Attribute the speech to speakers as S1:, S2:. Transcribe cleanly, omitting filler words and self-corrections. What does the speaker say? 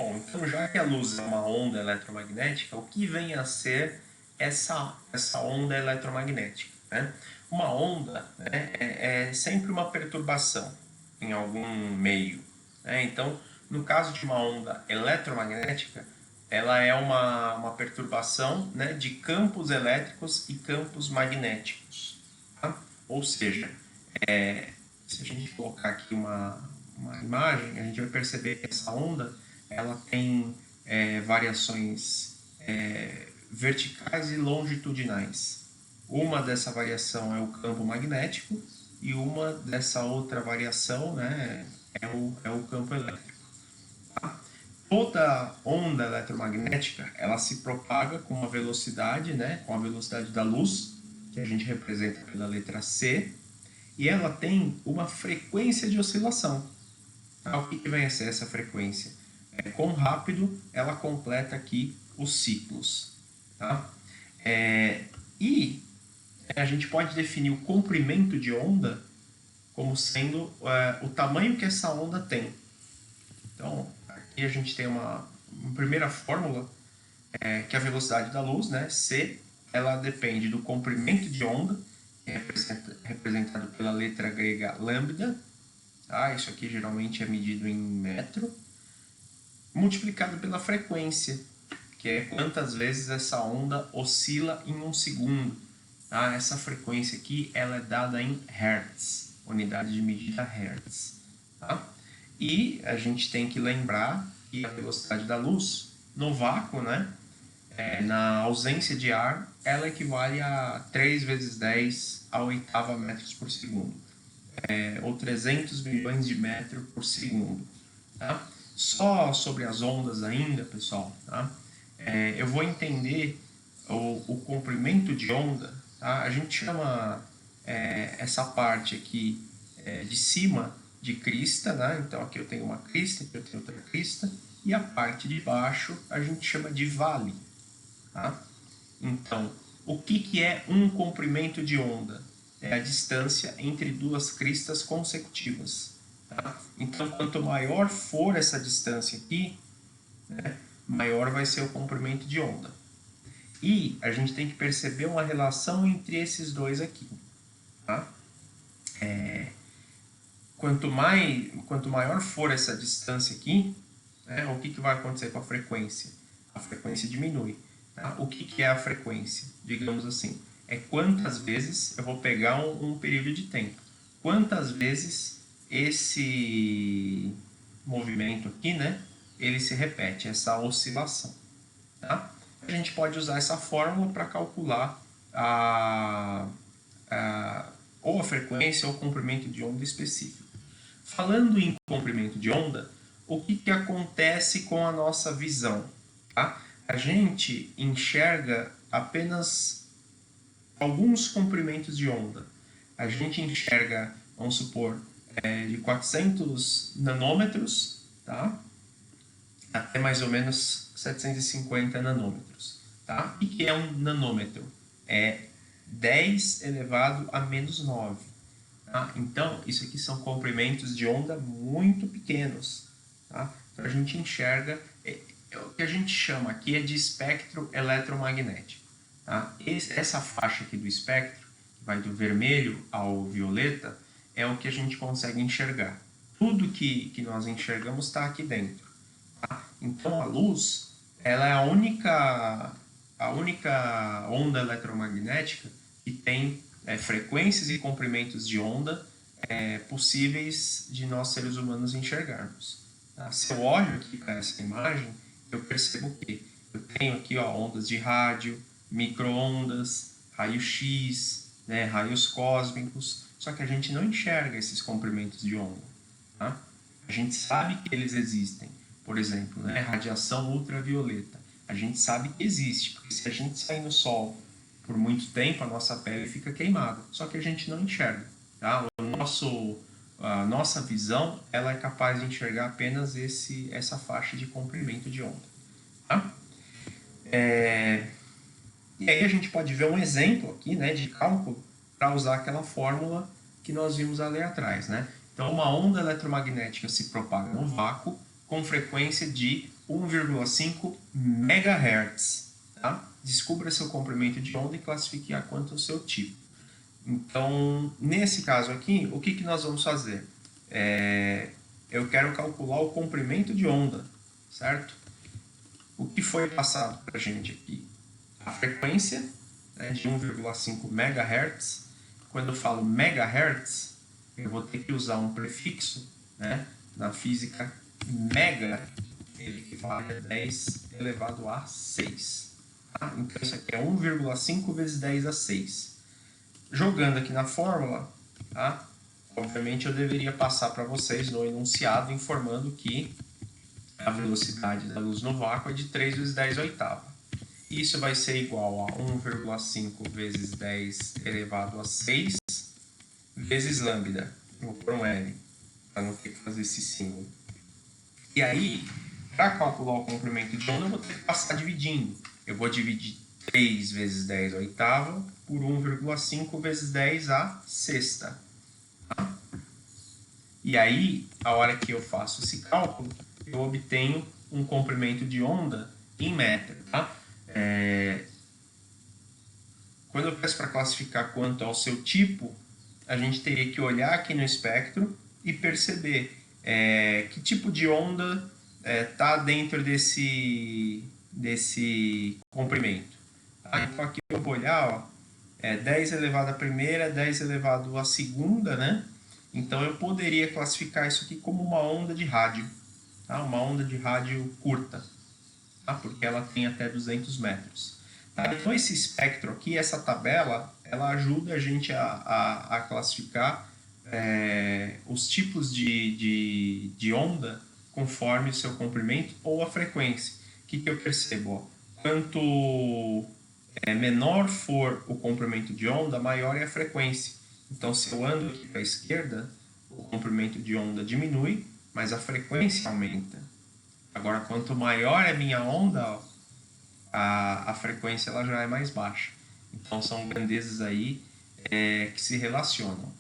S1: Bom, então já que a luz é uma onda eletromagnética, o que vem a ser essa onda eletromagnética? Né? Uma onda, né, é sempre uma perturbação em algum meio. Né? Então, no caso de uma onda eletromagnética, ela é uma perturbação, né, de campos elétricos e campos magnéticos. Tá? Ou seja, se a gente colocar aqui uma imagem, a gente vai perceber que essa onda ela tem variações verticais e longitudinais. Uma dessa variação é o campo magnético e uma dessa outra variação, né, é o campo elétrico. Tá? Toda onda eletromagnética ela se propaga com uma velocidade, né, com a velocidade da luz, que a gente representa pela letra C, e ela tem uma frequência de oscilação. Tá? O que vem a ser essa frequência? Quão rápido ela completa aqui os ciclos. Tá? E a gente pode definir o comprimento de onda como sendo o tamanho que essa onda tem. Então, aqui a gente tem uma primeira fórmula, que é a velocidade da luz, né? C, ela depende do comprimento de onda, que é representado pela letra grega lambda. Tá? Isso aqui geralmente é medido em metro, multiplicado pela frequência, que é quantas vezes essa onda oscila em um segundo. Tá? Essa frequência aqui ela é dada em Hertz, unidade de medida Hertz. Tá? E a gente tem que lembrar que a velocidade da luz no vácuo, né, na ausência de ar, ela equivale a 3 vezes 10 a oitava metros por segundo, ou 300 milhões de metros por segundo. Tá? Só sobre as ondas ainda, pessoal, tá? Eu vou entender o comprimento de onda. Tá? A gente chama essa parte aqui de cima de crista, né? Então aqui eu tenho uma crista, aqui eu tenho outra crista, e a parte de baixo a gente chama de vale. Tá? Então, o que é um comprimento de onda? É a distância entre duas cristas consecutivas. Tá? Então, quanto maior for essa distância aqui, né, maior vai ser o comprimento de onda. E a gente tem que perceber uma relação entre esses dois aqui. Tá? Quanto maior for essa distância aqui, né, o que vai acontecer com a frequência? A frequência diminui. Tá? O que é a frequência? Digamos assim, é quantas vezes eu vou pegar um período de tempo. Quantas vezes esse movimento aqui, né, ele se repete, essa oscilação. Tá? A gente pode usar essa fórmula para calcular ou a frequência ou o comprimento de onda específico. Falando em comprimento de onda, o que acontece com a nossa visão? Tá? A gente enxerga apenas alguns comprimentos de onda. A gente enxerga, vamos supor, de 400 nanômetros, tá? Até mais ou menos 750 nanômetros. Tá? O que é um nanômetro? É 10 elevado a menos 9. Tá? Então, isso aqui são comprimentos de onda muito pequenos. Tá? Então, a gente enxerga, o que a gente chama aqui é de espectro eletromagnético. Tá? Essa faixa aqui do espectro, que vai do vermelho ao violeta, é o que a gente consegue enxergar. Tudo que nós enxergamos está aqui dentro. Tá? Então, a luz ela é a única onda eletromagnética que tem frequências e comprimentos de onda possíveis de nós seres humanos enxergarmos. Tá? Se eu olho aqui para essa imagem, eu percebo que eu tenho aqui ondas de rádio, micro-ondas, raio-x, né, raios cósmicos, só que a gente não enxerga esses comprimentos de onda. Tá? A gente sabe que eles existem. Por exemplo, né, radiação ultravioleta. A gente sabe que existe, porque se a gente sair no sol por muito tempo, a nossa pele fica queimada. Só que a gente não enxerga. Tá? A nossa visão ela é capaz de enxergar apenas essa faixa de comprimento de onda. Tá? E aí a gente pode ver um exemplo aqui, né, de cálculo para usar aquela fórmula que nós vimos ali atrás. Né? Então, uma onda eletromagnética se propaga no vácuo com frequência de 1,5 MHz. Tá? Descubra seu comprimento de onda e classifique a quanto o seu tipo. Então, nesse caso aqui, o que nós vamos fazer? Eu quero calcular o comprimento de onda, certo? O que foi passado para a gente aqui? A frequência, né, de 1,5 MHz. Quando eu falo MHz, eu vou ter que usar um prefixo, né? Na física, mega, ele equivale a 10 elevado a 6. Tá? Então, isso aqui é 1,5 vezes 10 a 6. Jogando aqui na fórmula, tá? Obviamente eu deveria passar para vocês no enunciado informando que a velocidade da luz no vácuo é de 3 vezes 10 oitava. Isso vai ser igual a 1,5 vezes 10 elevado a 6 vezes lambda. Vou pôr um L, para não ter que fazer esse símbolo. E aí, para calcular o comprimento de onda, eu vou ter que passar dividindo. Eu vou dividir 3 vezes 10 oitava por 1,5 vezes 10 a sexta. Tá? E aí, a hora que eu faço esse cálculo, eu obtenho um comprimento de onda em metro. Tá? Quando eu peço para classificar quanto ao seu tipo, a gente teria que olhar aqui no espectro e perceber que tipo de onda está dentro desse comprimento. Tá? Então aqui eu vou olhar, ó, 10 elevado à primeira, 10 elevado à segunda, né? Então eu poderia classificar isso aqui como uma onda de rádio, tá? Uma onda de rádio curta, tá? Porque ela tem até 200 metros. Tá? Então esse espectro aqui, essa tabela, ela ajuda a gente a classificar os tipos de onda conforme o seu comprimento ou a frequência. O que eu percebo? Ó? Quanto menor for o comprimento de onda, maior é a frequência. Então, se eu ando aqui para a esquerda, o comprimento de onda diminui, mas a frequência aumenta. Agora, quanto maior é a minha onda, ó, a frequência ela já é mais baixa. Então, são grandezas aí que se relacionam.